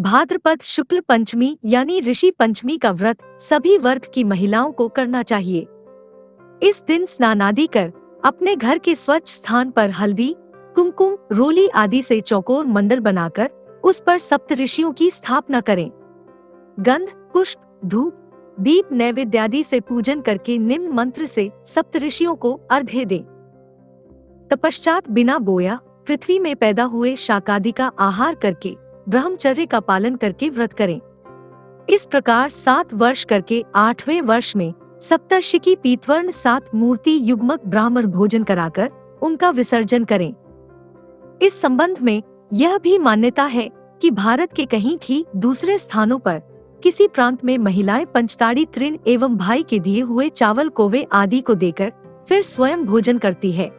भाद्रपद शुक्ल पंचमी यानी ऋषि पंचमी का व्रत सभी वर्ग की महिलाओं को करना चाहिए। इस दिन स्नान आदि कर अपने घर के स्वच्छ स्थान पर हल्दी, कुमकुम, रोली आदि से चौकोर मंडल बनाकर उस पर सप्तऋषियों की स्थापना करें। गंध, पुष्प, धूप, दीप नैवेद्यादि से पूजन करके निम्न मंत्र से सप्तऋषियों को अर्घ्य दें। तपश्चात बिना बोया पृथ्वी में पैदा हुए शाकादि का आहार करके ब्रह्मचर्य का पालन करके व्रत करें। इस प्रकार 7 वर्ष करके 8वें वर्ष में सप्तर्षि पीतवर्ण 7 मूर्ति युग्मक ब्राह्मण भोजन कराकर उनका विसर्जन करें। इस संबंध में यह भी मान्यता है कि भारत के कहीं भी दूसरे स्थानों पर किसी प्रांत में महिलाएं पंचताड़ी तृण एवं भाई के दिए हुए चावल कोवे आदि को देकर फिर स्वयं भोजन करती है।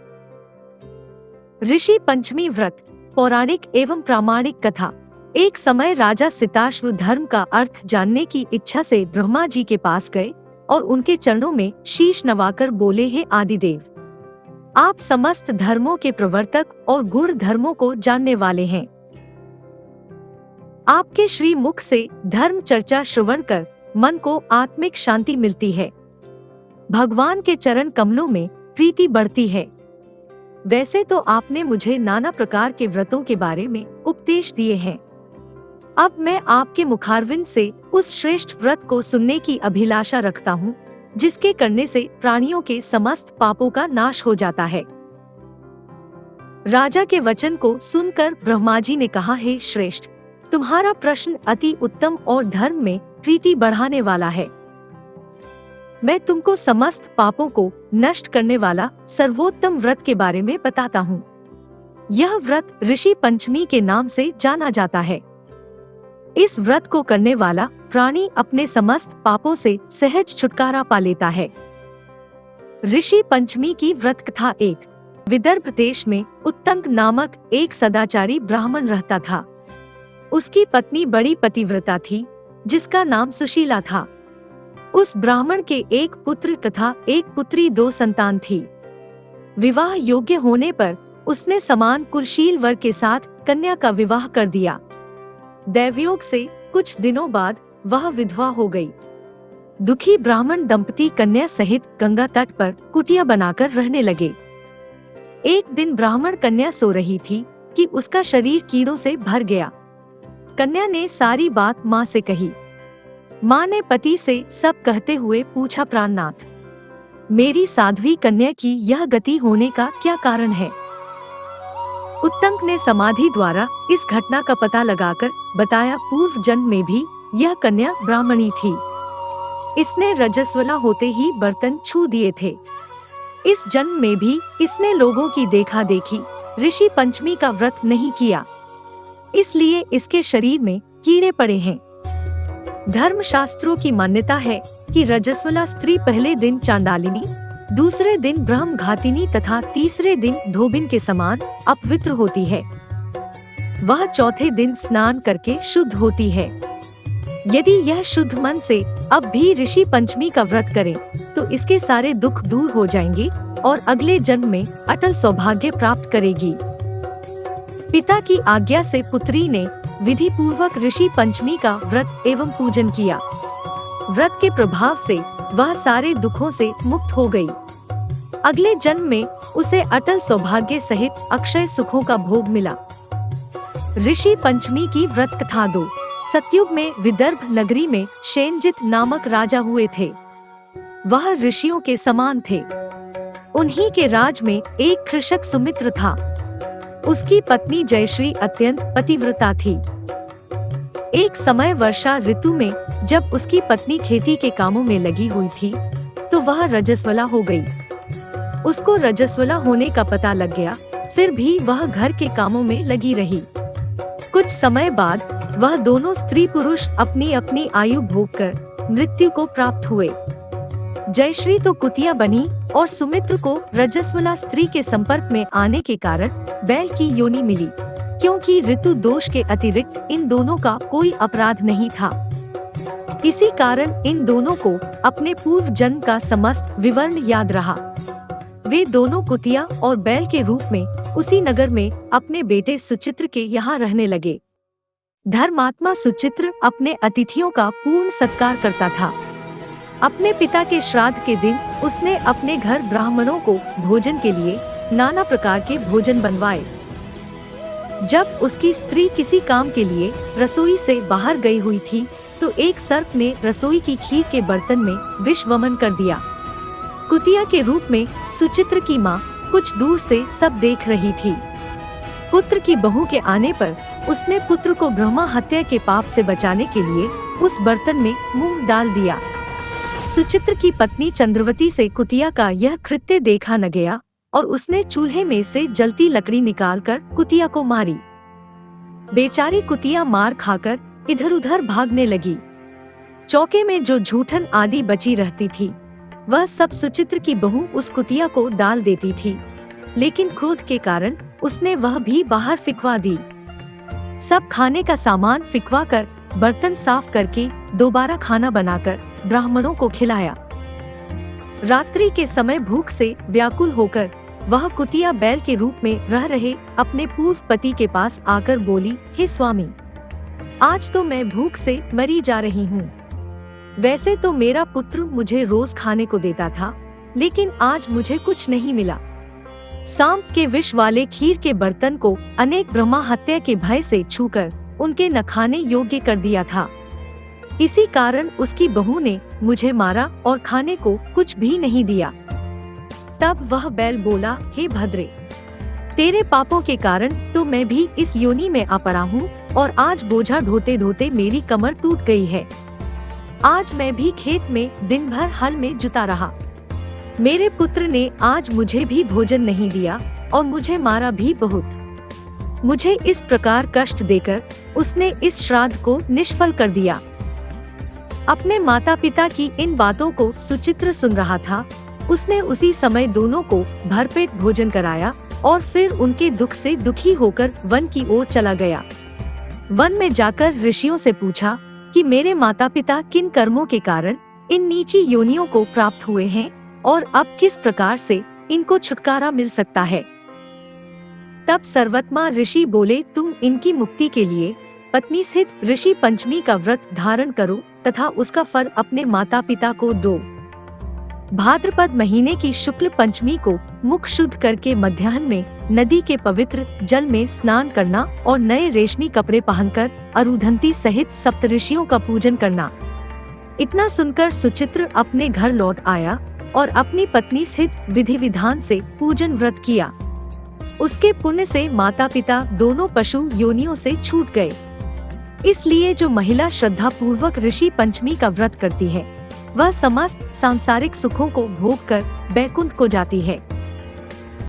ऋषि पंचमी व्रत पौराणिक एवं प्रामाणिक कथा। एक समय राजा सिताश्व धर्म का अर्थ जानने की इच्छा से ब्रह्मा जी के पास गए और उनके चरणों में शीश नवाकर बोले, हे आदिदेव, आप समस्त धर्मों के प्रवर्तक और गुण धर्मों को जानने वाले हैं। आपके श्री मुख से धर्म चर्चा श्रवण कर मन को आत्मिक शांति मिलती है, भगवान के चरण कमलों में प्रीति बढ़ती है। वैसे तो आपने मुझे नाना प्रकार के व्रतों के बारे में उपदेश दिए हैं। अब मैं आपके मुखारविंद से उस श्रेष्ठ व्रत को सुनने की अभिलाषा रखता हूँ, जिसके करने से प्राणियों के समस्त पापों का नाश हो जाता है। राजा के वचन को सुनकर ब्रह्मा जी ने कहा, हे श्रेष्ठ, तुम्हारा प्रश्न अति उत्तम और धर्म में प्रीति बढ़ाने वाला है। मैं तुमको समस्त पापों को नष्ट करने वाला सर्वोत्तम व्रत के बारे में बताता हूँ। यह व्रत ऋषि पंचमी के नाम से जाना जाता है। इस व्रत को करने वाला प्राणी अपने समस्त पापों से सहज छुटकारा पा लेता है। ऋषि पंचमी की व्रत कथा। एक विदर्भ देश में उत्तंग नामक एक सदाचारी ब्राह्मण रहता था। उसकी पत्नी बड़ी पतिव्रता थी, जिसका नाम सुशीला था। उस ब्राह्मण के एक पुत्र तथा एक पुत्री 2 संतान थी। विवाह योग्य होने पर उसने समान कुलशील वर के साथ कन्या का विवाह कर दिया। दैवयोग से कुछ दिनों बाद वह विधवा हो गई। दुखी ब्राह्मण दंपति कन्या सहित गंगा तट पर कुटिया बनाकर रहने लगे। एक दिन ब्राह्मण कन्या सो रही थी कि उसका शरीर कीड़ों से भर गया। कन्या ने सारी बात माँ से कही। माँ ने पति से सब कहते हुए पूछा, प्राणनाथ, मेरी साध्वी कन्या की यह गति होने का क्या कारण है? उत्तंक ने समाधि द्वारा इस घटना का पता लगाकर बताया, पूर्व जन्म में भी यह कन्या ब्राह्मणी थी। इसने रजस्वला होते ही बर्तन छू दिए थे। इस जन्म में भी इसने लोगों की देखा देखी ऋषि पंचमी का व्रत नहीं किया, इसलिए इसके शरीर में कीड़े पड़े हैं। धर्मशास्त्रों की मान्यता है कि रजस्वला स्त्री पहले दिन चांडालिनी, दूसरे दिन ब्रह्मघातिनी तथा तीसरे दिन धोबिन के समान अपवित्र होती है। वह चौथे दिन स्नान करके शुद्ध होती है। यदि यह शुद्ध मन से अब भी ऋषि पंचमी का व्रत करे तो इसके सारे दुख दूर हो जाएंगे और अगले जन्म में अटल सौभाग्य प्राप्त करेगी। पिता की आज्ञा से पुत्री ने विधि पूर्वक ऋषि पंचमी का व्रत एवं पूजन किया। व्रत के प्रभाव से वह सारे दुखों से मुक्त हो गई। अगले जन्म में उसे अटल सौभाग्य सहित अक्षय सुखों का भोग मिला। ऋषि पंचमी की व्रत कथा। 2 सतयुग में विदर्भ नगरी में शेनजित नामक राजा हुए थे। वह ऋषियों के समान थे। उन्हीं के राज में एक कृषक सुमित्र था। उसकी पत्नी जयश्री अत्यंत पतिव्रता थी। एक समय वर्षा ऋतु में जब उसकी पत्नी खेती के कामों में लगी हुई थी तो वह रजस्वला हो गई। उसको रजस्वला होने का पता लग गया, फिर भी वह घर के कामों में लगी रही। कुछ समय बाद वह दोनों स्त्री पुरुष अपनी अपनी आयु भोगकर मृत्यु को प्राप्त हुए। जयश्री तो कुतिया बनी और सुमित्र को रजस्वला स्त्री के संपर्क में आने के कारण बैल की योनि मिली, क्योंकि ऋतु दोष के अतिरिक्त इन दोनों का कोई अपराध नहीं था। इसी कारण इन दोनों को अपने पूर्व जन्म का समस्त विवरण याद रहा। वे दोनों कुतिया और बैल के रूप में उसी नगर में अपने बेटे सुचित्र के यहाँ रहने लगे। धर्मात्मा सुचित्र अपने अतिथियों का पूर्ण सत्कार करता था। अपने पिता के श्राद्ध के दिन उसने अपने घर ब्राह्मणों को भोजन के लिए नाना प्रकार के भोजन बनवाए। जब उसकी स्त्री किसी काम के लिए रसोई से बाहर गई हुई थी तो एक सर्प ने रसोई की खीर के बर्तन में विष वमन कर दिया। कुतिया के रूप में सुचित्र की माँ कुछ दूर से सब देख रही थी। पुत्र की बहू के आने पर उसने पुत्र को ब्रह्मा हत्या के पाप से बचाने के लिए उस बर्तन में मुंह डाल दिया। सुचित्र की पत्नी चंद्रवती से कुतिया का यह कृत्य देखा न गया और उसने चूल्हे में से जलती लकड़ी निकालकर कुतिया को मारी। बेचारी कुतिया मार खाकर इधर उधर भागने लगी। चौके में जो झूठन आदि बची रहती थी वह सब सुचित्र की बहू उस कुतिया को डाल देती थी, लेकिन क्रोध के कारण उसने वह भी बाहर फिकवा दी। सब खाने का सामान फिकवा कर बर्तन साफ करके दोबारा खाना बनाकर ब्राह्मणों को खिलाया। रात्रि के समय भूख से व्याकुल होकर वह कुतिया बैल के रूप में रह रहे अपने पूर्व पति के पास आकर बोली, हे स्वामी, आज तो मैं भूख से मरी जा रही हूँ। वैसे तो मेरा पुत्र मुझे रोज खाने को देता था, लेकिन आज मुझे कुछ नहीं मिला। सांप के विष वाले खीर के बर्तन को अनेक ब्रह्मा हत्या के भय से छूकर उनके न खाने योग्य कर दिया था। इसी कारण उसकी बहू ने मुझे मारा और खाने को कुछ भी नहीं दिया। तब वह बैल बोला, हे भद्रे, तेरे पापों के कारण तो मैं भी इस योनि में आ पड़ा हूँ और आज बोझा ढोते ढोते मेरी कमर टूट गई है। आज मैं भी खेत में दिन भर हल में जुता रहा। मेरे पुत्र ने आज मुझे भी भोजन नहीं दिया और मुझे मारा भी बहुत। मुझे इस प्रकार कष्ट देकर उसने इस श्राद्ध को निष्फल कर दिया। अपने माता पिता की इन बातों को सुचित्र सुन रहा था। उसने उसी समय दोनों को भरपेट भोजन कराया और फिर उनके दुख से दुखी होकर वन की ओर चला गया। वन में जाकर ऋषियों से पूछा कि मेरे माता पिता किन कर्मों के कारण इन नीची योनियों को प्राप्त हुए हैं और अब किस प्रकार से इनको छुटकारा मिल सकता है। तब सर्वत्मा ऋषि बोले, तुम इनकी मुक्ति के लिए पत्नी सहित ऋषि पंचमी का व्रत धारण करो तथा उसका फल अपने माता पिता को दो। भाद्रपद महीने की शुक्ल पंचमी को मुख शुद्ध करके मध्याह्न में नदी के पवित्र जल में स्नान करना और नए रेशमी कपड़े पहनकर अरुधंती सहित सप्तऋषियों का पूजन करना। इतना सुनकर सुचित्र अपने घर लौट आया और अपनी पत्नी सहित विधि विधान से पूजन व्रत किया। उसके पुण्य से माता पिता दोनों पशु योनियों से छूट गए। इसलिए जो महिला श्रद्धा पूर्वक ऋषि पंचमी का व्रत करती है वह समस्त सांसारिक सुखों को भोग कर बैकुंठ को जाती है।